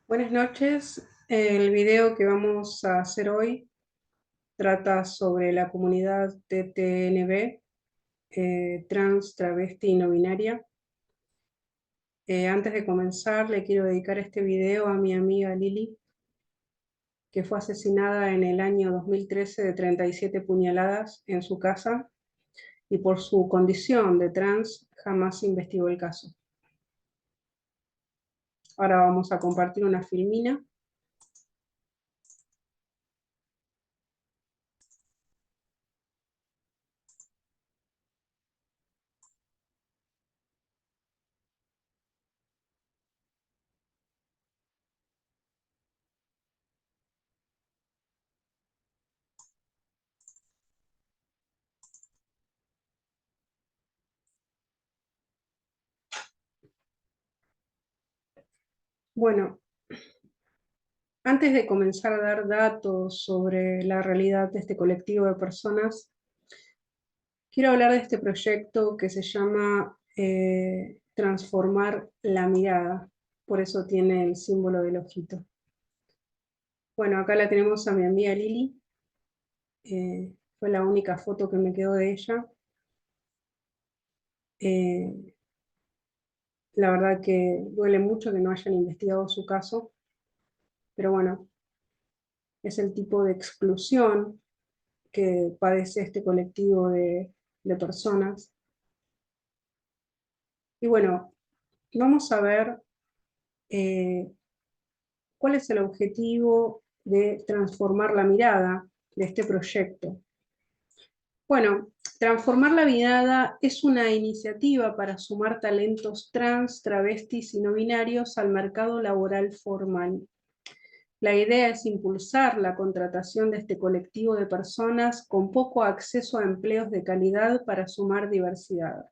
Buenas noches. El video que vamos a hacer hoy trata sobre la comunidad TTNB, trans, travesti y no binaria. Antes de comenzar, le quiero dedicar este video a mi amiga Lili, que fue asesinada en el año 2013 de 37 puñaladas en su casa y por su condición de trans jamás se investigó el caso. Ahora vamos a compartir una filmina. Bueno, antes de comenzar a dar datos sobre la realidad de este colectivo de personas, quiero hablar de este proyecto que se llama Transformar la Mirada, por eso tiene el símbolo del ojito. Bueno, acá la tenemos a mi amiga Lili, fue la única foto que me quedó de ella. Eh, la verdad que duele mucho que no hayan investigado su caso, pero bueno, es el tipo de exclusión que padece este colectivo de personas. Y bueno, vamos a ver eh, cuál es el objetivo de transformar la mirada de este proyecto. Bueno, Transformar la Mirada es una iniciativa para sumar talentos trans, travestis y no binarios al mercado laboral formal. La idea es impulsar la contratación de este colectivo de personas con poco acceso a empleos de calidad para sumar diversidad.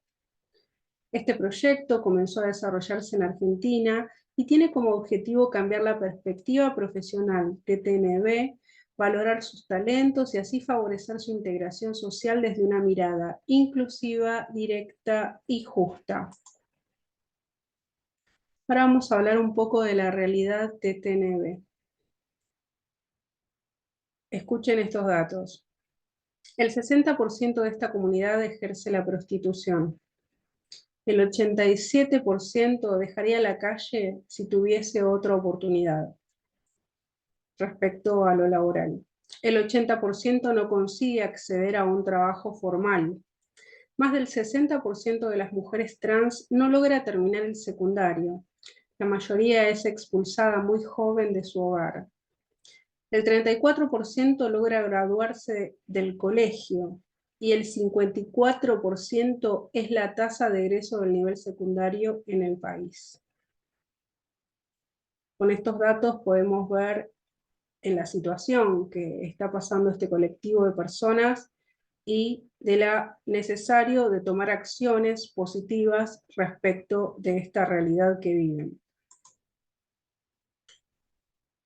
Este proyecto comenzó a desarrollarse en Argentina y tiene como objetivo cambiar la perspectiva profesional de TNB, valorar sus talentos y así favorecer su integración social desde una mirada inclusiva, directa y justa. Ahora vamos a hablar un poco de la realidad de TNB. Escuchen estos datos. El 60% de esta comunidad ejerce la prostitución. El 87% dejaría la calle si tuviese otra oportunidad respecto a lo laboral. El 80% no consigue acceder a un trabajo formal. Más del 60% de las mujeres trans no logra terminar el secundario. La mayoría es expulsada muy joven de su hogar. El 34% logra graduarse del colegio y el 54% es la tasa de egreso del nivel secundario en el país. Con estos datos podemos ver en la situación que está pasando este colectivo de personas y de la necesario de tomar acciones positivas respecto de esta realidad que viven.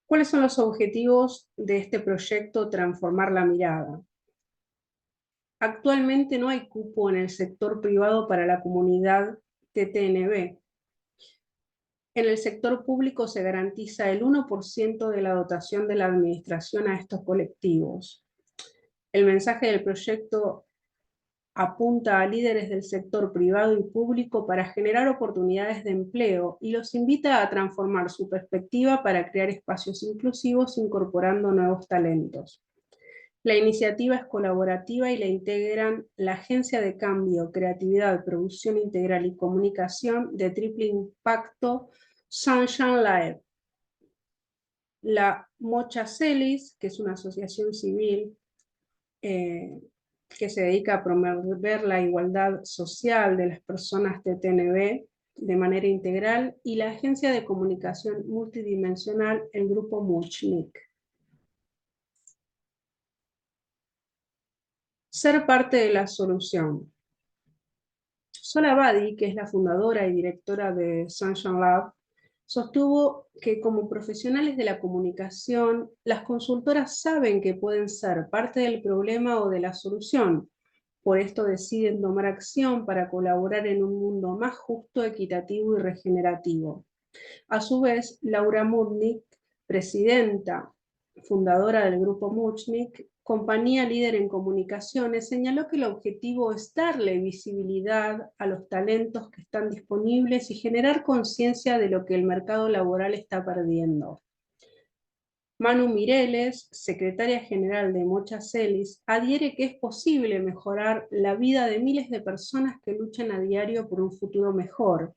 ¿Cuáles son los objetivos de este proyecto Transformar la Mirada? Actualmente no hay cupo en el sector privado para la comunidad TTNB. En el sector público se garantiza el 1% de la dotación de la administración a estos colectivos. El mensaje del proyecto apunta a líderes del sector privado y público para generar oportunidades de empleo y los invita a transformar su perspectiva para crear espacios inclusivos incorporando nuevos talentos. La iniciativa es colaborativa y la integran la Agencia de Cambio, Creatividad, Producción Integral y Comunicación de Triple Impacto Sunshine Live, la Mocha Celis, que es una asociación civil que se dedica a promover la igualdad social de las personas TTNB de manera integral, y la Agencia de Comunicación Multidimensional, el Grupo Muchnik. Ser parte de la solución. Sola Badi, que es la fundadora y directora de Sunshine Lab, sostuvo que como profesionales de la comunicación, las consultoras saben que pueden ser parte del problema o de la solución. Por esto deciden tomar acción para colaborar en un mundo más justo, equitativo y regenerativo. A su vez, Laura Mudnick, presidenta fundadora del grupo Muchnick, compañía líder en comunicaciones, señaló que el objetivo es darle visibilidad a los talentos que están disponibles y generar conciencia de lo que el mercado laboral está perdiendo. Manu Mireles, secretaria general de Mocha Celis, adhiere que es posible mejorar la vida de miles de personas que luchan a diario por un futuro mejor.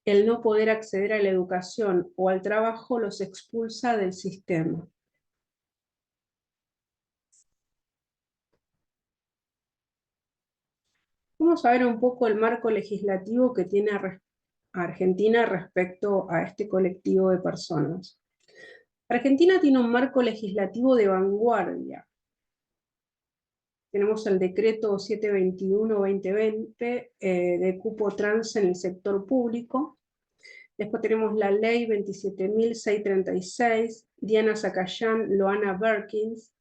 El no poder acceder a la educación o al trabajo los expulsa del sistema. Vamos a ver un poco el marco legislativo que tiene Argentina respecto a este colectivo de personas. Argentina tiene un marco legislativo de vanguardia. Tenemos el decreto 721-2020 de cupo trans en el sector público. Después tenemos la ley 27.636, Diana Zacayán, Loana Berkins,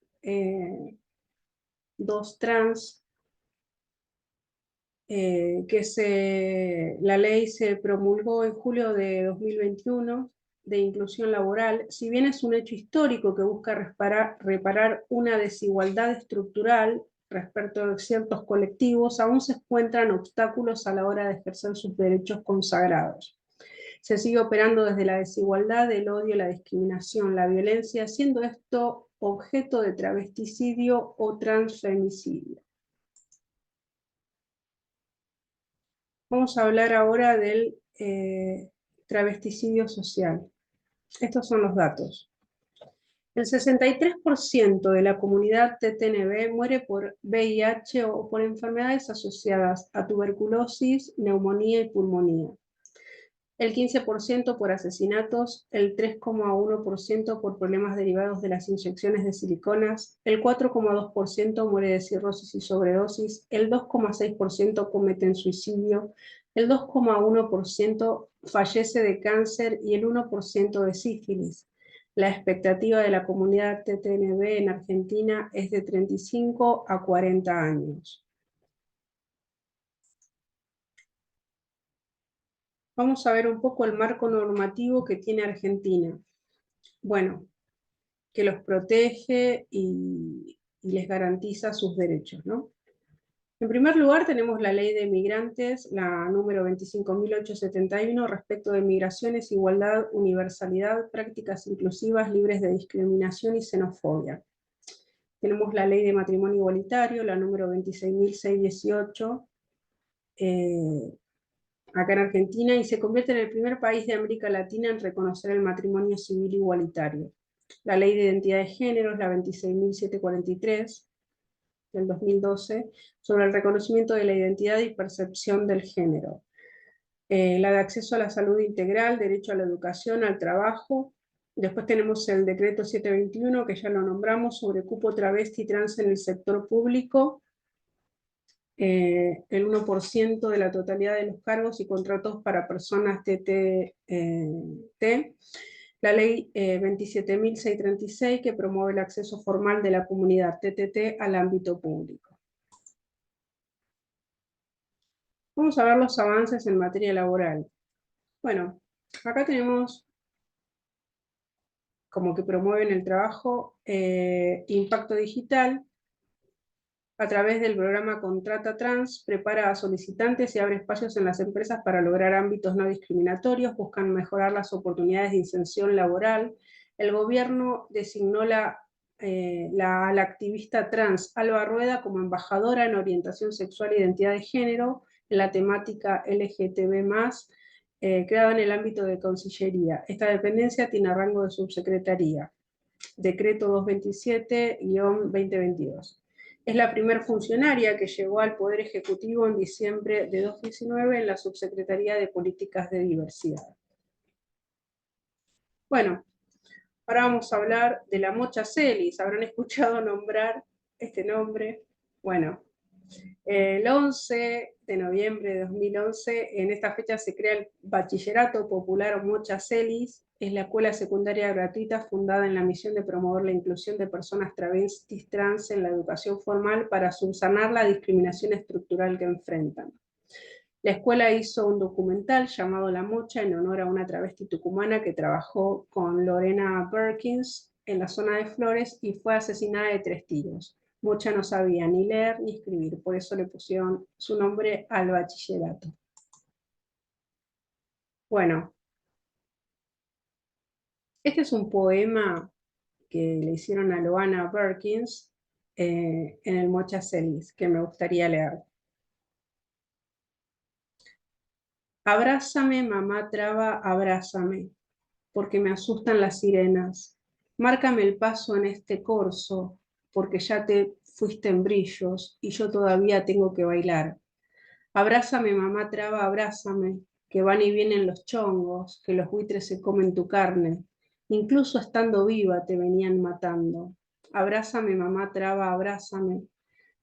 dos trans, la ley se promulgó en julio de 2021 de inclusión laboral. Si bien es un hecho histórico que busca reparar una desigualdad estructural respecto de ciertos colectivos, aún se encuentran obstáculos a la hora de ejercer sus derechos consagrados. Se sigue operando desde la desigualdad, el odio, la discriminación, la violencia, siendo esto objeto de travesticidio o transfemicidio. Vamos a hablar ahora del travesticidio social. Estos son los datos. El 63% de la comunidad TTNB muere por VIH o por enfermedades asociadas a tuberculosis, neumonía y pulmonía. El 15% por asesinatos, el 3,1% por problemas derivados de las inyecciones de siliconas, el 4,2% muere de cirrosis y sobredosis, el 2,6% cometen suicidio, el 2,1% fallece de cáncer y el 1% de sífilis. La expectativa de la comunidad TTNB en Argentina es de 35 a 40 años. Vamos a ver un poco el marco normativo que tiene Argentina. Bueno, que los protege y les garantiza sus derechos, ¿no? En primer lugar tenemos la Ley de Migrantes, la número 25.871, respecto de migraciones, igualdad, universalidad, prácticas inclusivas, libres de discriminación y xenofobia. Tenemos la Ley de Matrimonio Igualitario, la número 26.618, acá en Argentina, y se convierte en el primer país de América Latina en reconocer el matrimonio civil igualitario. La Ley de Identidad de Género es la 26.743 del 2012, sobre el reconocimiento de la identidad y percepción del género. La de acceso a la salud integral, derecho a la educación, al trabajo. Después tenemos el decreto 721, que ya lo nombramos, sobre cupo travesti y trans en el sector público. El 1% de la totalidad de los cargos y contratos para personas TTT. La ley 27.636, que promueve el acceso formal de la comunidad TTT al ámbito público. Vamos a ver los avances en materia laboral. Bueno, acá tenemos como que promueven el trabajo, impacto digital. A través del programa Contrata Trans, prepara a solicitantes y abre espacios en las empresas para lograr ámbitos no discriminatorios, buscan mejorar las oportunidades de inserción laboral. El gobierno designó la activista trans Alba Rueda como embajadora en orientación sexual e identidad de género en la temática LGTB+, creada en el ámbito de Cancillería. Esta dependencia tiene rango de subsecretaría. Decreto 227-2022. Es la primera funcionaria que llegó al Poder Ejecutivo en diciembre de 2019 en la Subsecretaría de Políticas de Diversidad. Bueno, ahora vamos a hablar de la Mocha Celis. Habrán escuchado nombrar este nombre. Bueno, El 11 de noviembre de 2011, en esta fecha se crea el Bachillerato Popular Mocha Celis, es la escuela secundaria gratuita fundada en la misión de promover la inclusión de personas travestis trans en la educación formal para subsanar la discriminación estructural que enfrentan. La escuela hizo un documental llamado La Mocha en honor a una travesti tucumana que trabajó con Lorena Perkins en la zona de Flores y fue asesinada de 3 tiros. Mocha no sabía ni leer ni escribir, por eso le pusieron su nombre al bachillerato. Bueno, este es un poema que le hicieron a Loana Perkins en el Mocha Celis, que me gustaría leer. Abrázame, mamá traba, abrázame, porque me asustan las sirenas. Márcame el paso en este corso, porque ya te fuiste en brillos y yo todavía tengo que bailar. Abrázame, mamá traba, abrázame, que van y vienen los chongos, que los buitres se comen tu carne. Incluso estando viva te venían matando. Abrázame, mamá traba, abrázame.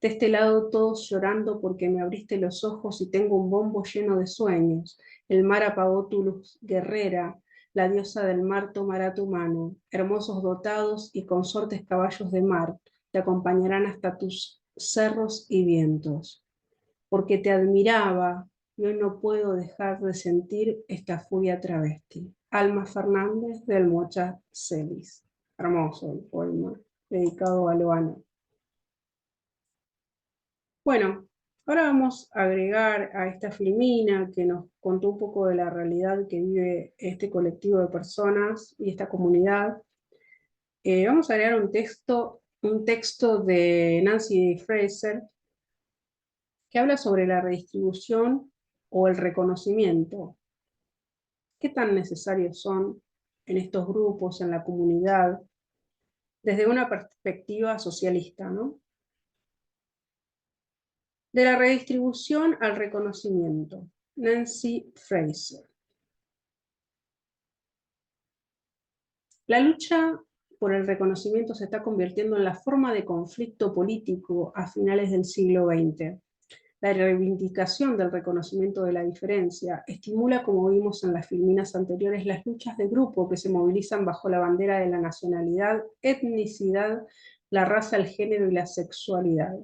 De este lado todos llorando porque me abriste los ojos y tengo un bombo lleno de sueños. El mar apagó tu luz guerrera, la diosa del mar tomará tu mano. Hermosos dotados y consortes caballos de mar te acompañarán hasta tus cerros y vientos. Porque te admiraba y hoy no puedo dejar de sentir esta furia travesti. Alma Fernández del Mocha Celis. Hermoso el poema dedicado a Loana. Bueno, ahora vamos a agregar a esta Filmina que nos contó un poco de la realidad que vive este colectivo de personas y esta comunidad. Vamos a agregar un texto de Nancy Fraser que habla sobre la redistribución o el reconocimiento. ¿Qué tan necesarios son en estos grupos, en la comunidad, desde una perspectiva socialista, ¿no? De la redistribución al reconocimiento. Nancy Fraser. La lucha por el reconocimiento se está convirtiendo en la forma de conflicto político a finales del siglo XX. La reivindicación del reconocimiento de la diferencia estimula, como vimos en las filminas anteriores, las luchas de grupo que se movilizan bajo la bandera de la nacionalidad, etnicidad, la raza, el género y la sexualidad.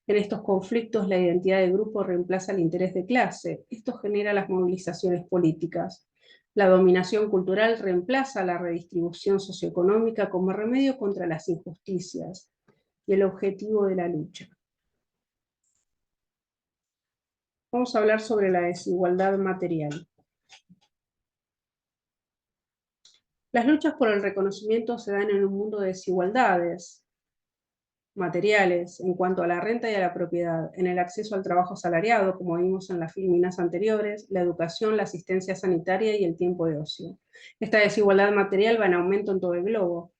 En estos conflictos, la identidad de grupo reemplaza el interés de clase. Esto genera las movilizaciones políticas. La dominación cultural reemplaza la redistribución socioeconómica como remedio contra las injusticias y el objetivo de la lucha. Vamos a hablar sobre la desigualdad material. Las luchas por el reconocimiento se dan en un mundo de desigualdades materiales en cuanto a la renta y a la propiedad, en el acceso al trabajo asalariado, como vimos en las filminas anteriores, la educación, la asistencia sanitaria y el tiempo de ocio. Esta desigualdad material va en aumento en todo el globo.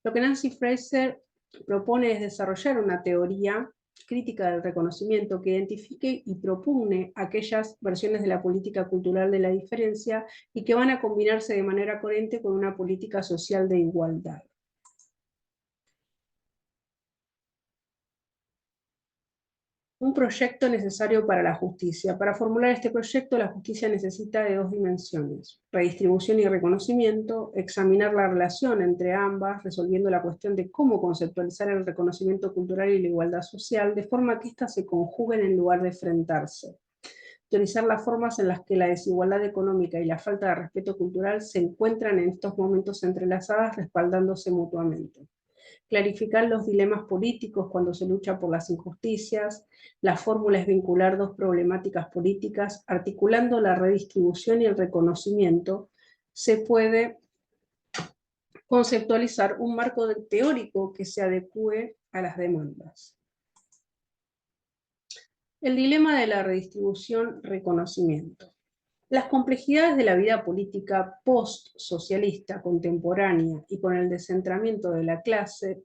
Lo que Nancy Fraser propone es desarrollar una teoría crítica del reconocimiento que identifique y propugne aquellas versiones de la política cultural de la diferencia y que van a combinarse de manera coherente con una política social de igualdad. Un proyecto necesario para la justicia. Para formular este proyecto, la justicia necesita de 2 dimensiones: redistribución y reconocimiento, examinar la relación entre ambas, resolviendo la cuestión de cómo conceptualizar el reconocimiento cultural y la igualdad social, de forma que éstas se conjuguen en lugar de enfrentarse. Teorizar las formas en las que la desigualdad económica y la falta de respeto cultural se encuentran en estos momentos entrelazadas, respaldándose mutuamente. Clarificar los dilemas políticos cuando se lucha por las injusticias. La fórmula es vincular 2 problemáticas políticas, articulando la redistribución y el reconocimiento. Se puede conceptualizar un marco teórico que se adecue a las demandas. El dilema de la redistribución-reconocimiento. Las complejidades de la vida política post-socialista contemporánea y con el descentramiento de la clase,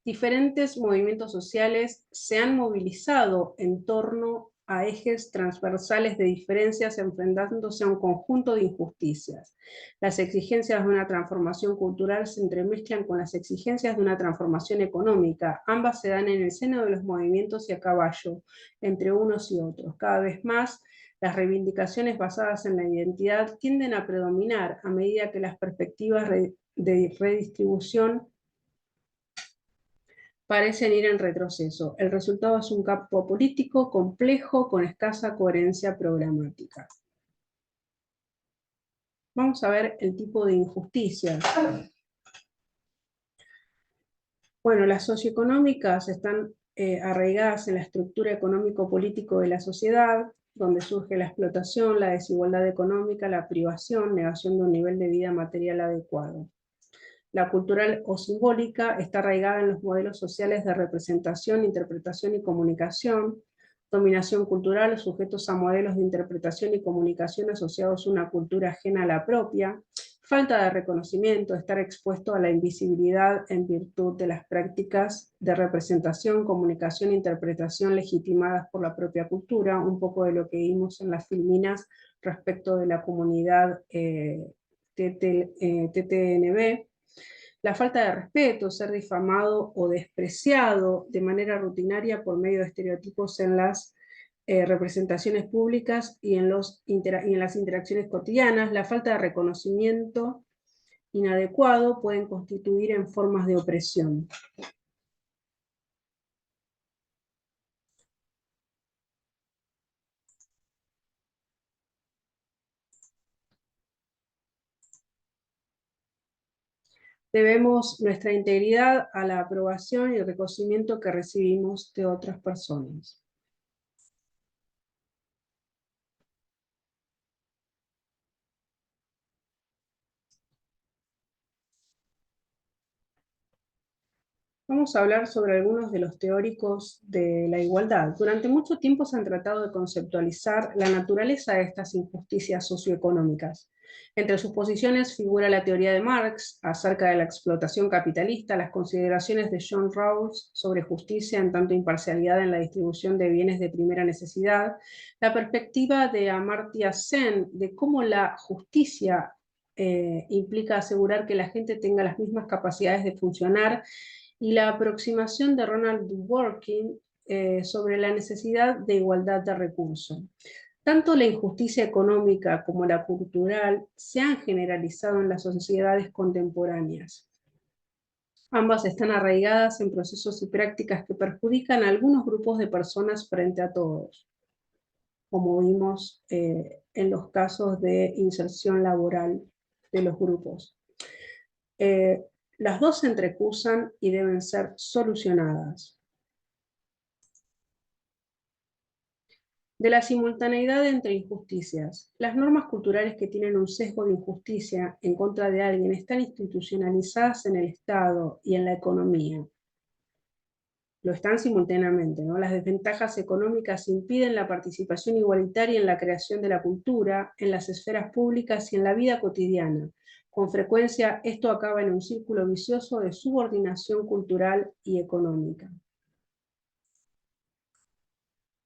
diferentes movimientos sociales se han movilizado en torno a ejes transversales de diferencias enfrentándose a un conjunto de injusticias. Las exigencias de una transformación cultural se entremezclan con las exigencias de una transformación económica. Ambas se dan en el seno de los movimientos y a caballo, entre unos y otros. Cada vez más, las reivindicaciones basadas en la identidad tienden a predominar a medida que las perspectivas de redistribución parecen ir en retroceso. El resultado es un campo político complejo con escasa coherencia programática. Vamos a ver el tipo de injusticias. Bueno, las socioeconómicas están arraigadas en la estructura económico-político de la sociedad, donde surge la explotación, la desigualdad económica, la privación, negación de un nivel de vida material adecuado. La cultural o simbólica está arraigada en los modelos sociales de representación, interpretación y comunicación, dominación cultural, sujetos a modelos de interpretación y comunicación asociados a una cultura ajena a la propia, falta de reconocimiento, estar expuesto a la invisibilidad en virtud de las prácticas de representación, comunicación e interpretación legitimadas por la propia cultura, un poco de lo que vimos en las filminas respecto de la comunidad TTNB, la falta de respeto, ser difamado o despreciado de manera rutinaria por medio de estereotipos en las representaciones públicas y en las interacciones cotidianas, la falta de reconocimiento inadecuado pueden constituir en formas de opresión. Debemos nuestra integridad a la aprobación y el reconocimiento que recibimos de otras personas. Vamos a hablar sobre algunos de los teóricos de la igualdad. Durante mucho tiempo se han tratado de conceptualizar la naturaleza de estas injusticias socioeconómicas. Entre sus posiciones figura la teoría de Marx acerca de la explotación capitalista, las consideraciones de John Rawls sobre justicia en tanto imparcialidad en la distribución de bienes de primera necesidad, la perspectiva de Amartya Sen de cómo la justicia implica asegurar que la gente tenga las mismas capacidades de funcionar, y la aproximación de Ronald Dworkin sobre la necesidad de igualdad de recursos. Tanto la injusticia económica como la cultural se han generalizado en las sociedades contemporáneas. Ambas están arraigadas en procesos y prácticas que perjudican a algunos grupos de personas frente a todos, como vimos en los casos de inserción laboral de los grupos. Las dos se entrecusan y deben ser solucionadas. De la simultaneidad entre injusticias. Las normas culturales que tienen un sesgo de injusticia en contra de alguien están institucionalizadas en el Estado y en la economía. Lo están simultáneamente, ¿no? Las desventajas económicas impiden la participación igualitaria en la creación de la cultura, en las esferas públicas y en la vida cotidiana. Con frecuencia, esto acaba en un círculo vicioso de subordinación cultural y económica.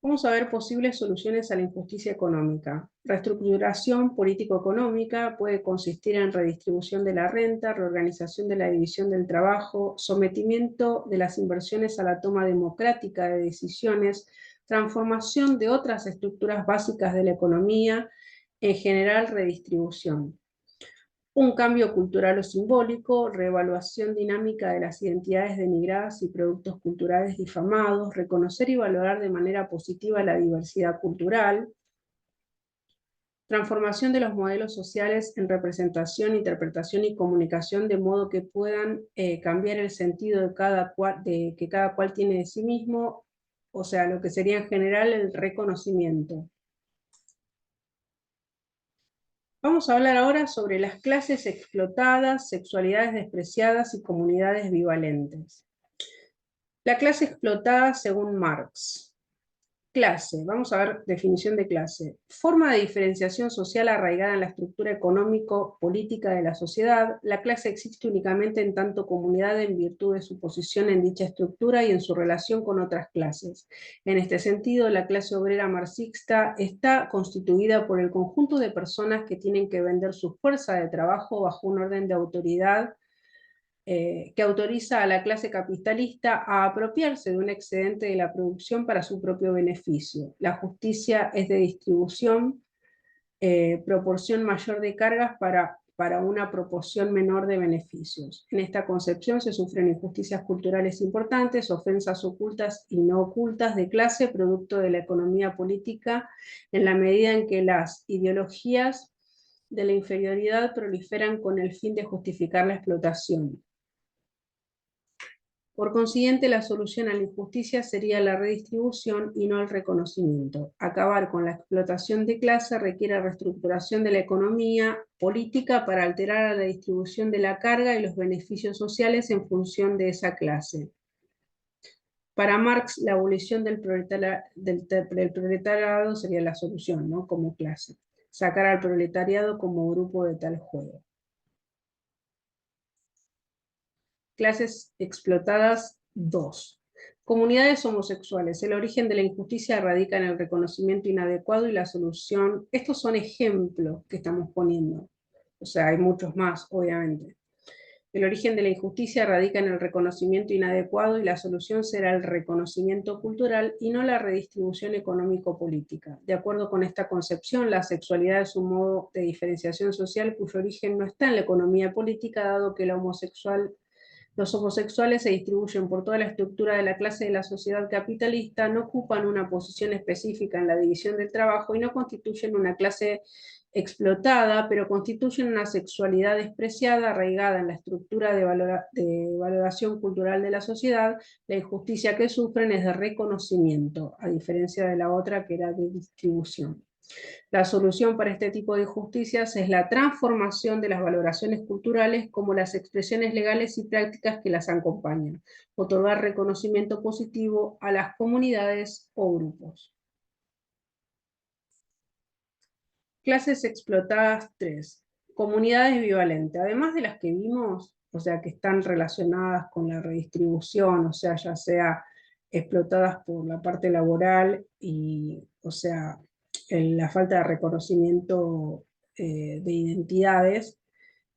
Vamos a ver posibles soluciones a la injusticia económica. Reestructuración político-económica puede consistir en redistribución de la renta, reorganización de la división del trabajo, sometimiento de las inversiones a la toma democrática de decisiones, transformación de otras estructuras básicas de la economía, en general redistribución. Un cambio cultural o simbólico, reevaluación dinámica de las identidades denigradas y productos culturales difamados, reconocer y valorar de manera positiva la diversidad cultural, transformación de los modelos sociales en representación, interpretación y comunicación de modo que puedan cambiar el sentido de que cada cual tiene de sí mismo, o sea, lo que sería en general el reconocimiento. Vamos a hablar ahora sobre las clases explotadas, sexualidades despreciadas y comunidades bivalentes. La clase explotada según Marx. Clase, vamos a ver definición de clase. Forma de diferenciación social arraigada en la estructura económico-política de la sociedad. La clase existe únicamente en tanto comunidad en virtud de su posición en dicha estructura y en su relación con otras clases. En este sentido, la clase obrera marxista está constituida por el conjunto de personas que tienen que vender su fuerza de trabajo bajo un orden de autoridad que autoriza a la clase capitalista a apropiarse de un excedente de la producción para su propio beneficio. La justicia es de distribución, proporción mayor de cargas para una proporción menor de beneficios. En esta concepción se sufren injusticias culturales importantes, ofensas ocultas y no ocultas de clase, producto de la economía política, en la medida en que las ideologías de la inferioridad proliferan con el fin de justificar la explotación. Por consiguiente, la solución a la injusticia sería la redistribución y no el reconocimiento. Acabar con la explotación de clase requiere reestructuración de la economía política para alterar la distribución de la carga y los beneficios sociales en función de esa clase. Para Marx, la abolición del proletariado sería la solución, ¿no? Como clase. Sacar al proletariado como grupo de tal juego. Clases explotadas 2. Comunidades homosexuales. El origen de la injusticia radica en el reconocimiento inadecuado y la solución. Estos son ejemplos que estamos poniendo. O sea, hay muchos más, obviamente. El origen de la injusticia radica en el reconocimiento inadecuado y la solución será el reconocimiento cultural y no la redistribución económico-política. De acuerdo con esta concepción, la sexualidad es un modo de diferenciación social cuyo origen no está en la economía política, dado que los homosexuales se distribuyen por toda la estructura de la clase de la sociedad capitalista, no ocupan una posición específica en la división del trabajo y no constituyen una clase explotada, pero constituyen una sexualidad despreciada, arraigada en la estructura de valoración cultural de la sociedad. La injusticia que sufren es de reconocimiento, a diferencia de la otra que era de distribución. La solución para este tipo de injusticias es la transformación de las valoraciones culturales como las expresiones legales y prácticas que las acompañan, otorgar reconocimiento positivo a las comunidades o grupos. Clases explotadas 3. Comunidades bivalentes. Además de las que vimos, o sea, que están relacionadas con la redistribución, o sea, ya sea explotadas por la parte laboral y, o sea, la falta de reconocimiento de identidades,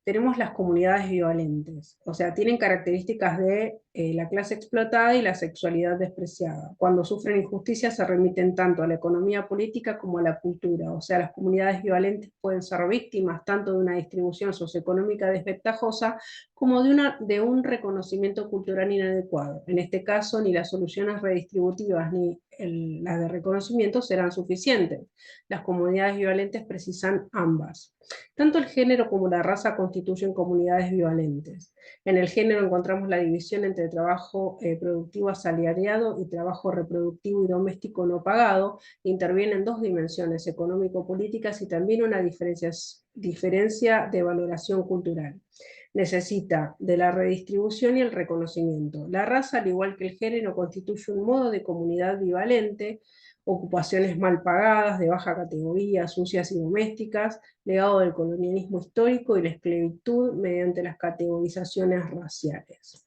tenemos las comunidades bivalentes, o sea, tienen características de la clase explotada y la sexualidad despreciada. Cuando sufren injusticia se remiten tanto a la economía política como a la cultura, o sea, las comunidades bivalentes pueden ser víctimas tanto de una distribución socioeconómica desventajosa como de un reconocimiento cultural inadecuado. En este caso, ni las soluciones redistributivas ni las de reconocimiento serán suficientes. Las comunidades bivalentes precisan ambas. Tanto el género como la raza constituyen comunidades bivalentes. En el género encontramos la división entre trabajo productivo asalariado y trabajo reproductivo y doméstico no pagado. Intervienen dos dimensiones, económico-políticas, y también una diferencia de valoración cultural. Necesita de la redistribución y el reconocimiento. La raza, al igual que el género, constituye un modo de comunidad bivalente, ocupaciones mal pagadas, de baja categoría, sucias y domésticas, legado del colonialismo histórico y la esclavitud mediante las categorizaciones raciales.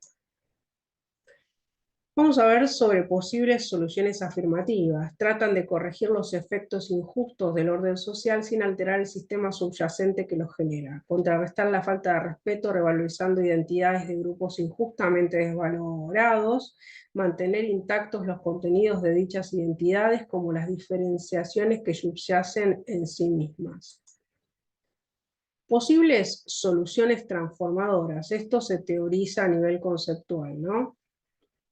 Vamos a ver sobre posibles soluciones afirmativas. Tratan de corregir los efectos injustos del orden social sin alterar el sistema subyacente que los genera. Contrarrestar la falta de respeto revalorizando identidades de grupos injustamente desvalorados. Mantener intactos los contenidos de dichas identidades como las diferenciaciones que subyacen en sí mismas. Posibles soluciones transformadoras. Esto se teoriza a nivel conceptual, ¿no?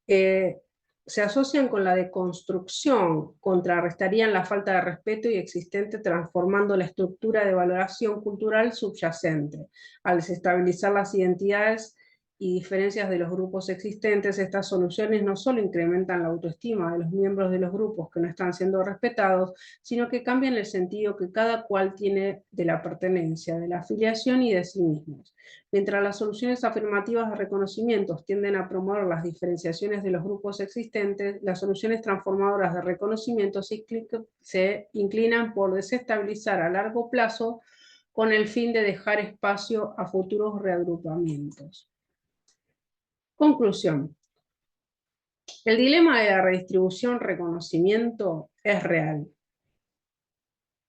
Se asocian con la deconstrucción, contrarrestarían la falta de respeto y existente transformando la estructura de valoración cultural subyacente. Al desestabilizar las identidades y diferencias de los grupos existentes, estas soluciones no solo incrementan la autoestima de los miembros de los grupos que no están siendo respetados, sino que cambian el sentido que cada cual tiene de la pertenencia, de la afiliación y de sí mismos. Mientras las soluciones afirmativas de reconocimiento tienden a promover las diferenciaciones de los grupos existentes, las soluciones transformadoras de reconocimiento se inclinan por desestabilizar a largo plazo con el fin de dejar espacio a futuros reagrupamientos. Conclusión. El dilema de la redistribución-reconocimiento es real.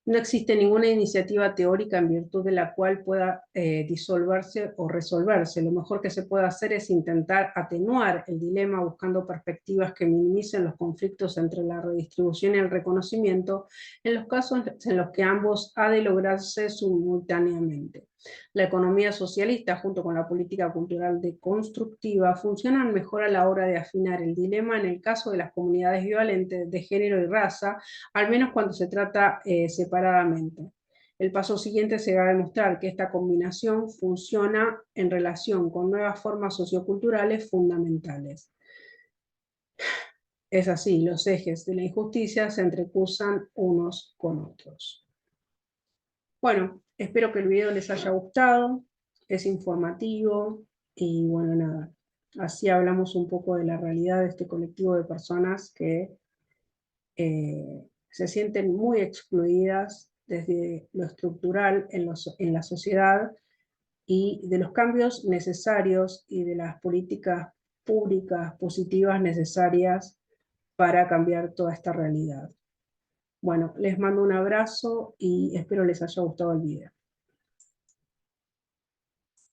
No existe ninguna iniciativa teórica en virtud de la cual pueda disolverse o resolverse. Lo mejor que se puede hacer es intentar atenuar el dilema buscando perspectivas que minimicen los conflictos entre la redistribución y el reconocimiento en los casos en los que ambos ha de lograrse simultáneamente. La economía socialista, junto con la política cultural deconstructiva, funcionan mejor a la hora de afinar el dilema en el caso de las comunidades bivalentes de género y raza, al menos cuando se trata separadamente. El paso siguiente será demostrar que esta combinación funciona en relación con nuevas formas socioculturales fundamentales. Es así, los ejes de la injusticia se entrecruzan unos con otros. Bueno, espero que el video les haya gustado, es informativo y bueno, nada, así hablamos un poco de la realidad de este colectivo de personas que se sienten muy excluidas desde lo estructural en la sociedad y de los cambios necesarios y de las políticas públicas positivas necesarias para cambiar toda esta realidad. Bueno, les mando un abrazo y espero les haya gustado el video.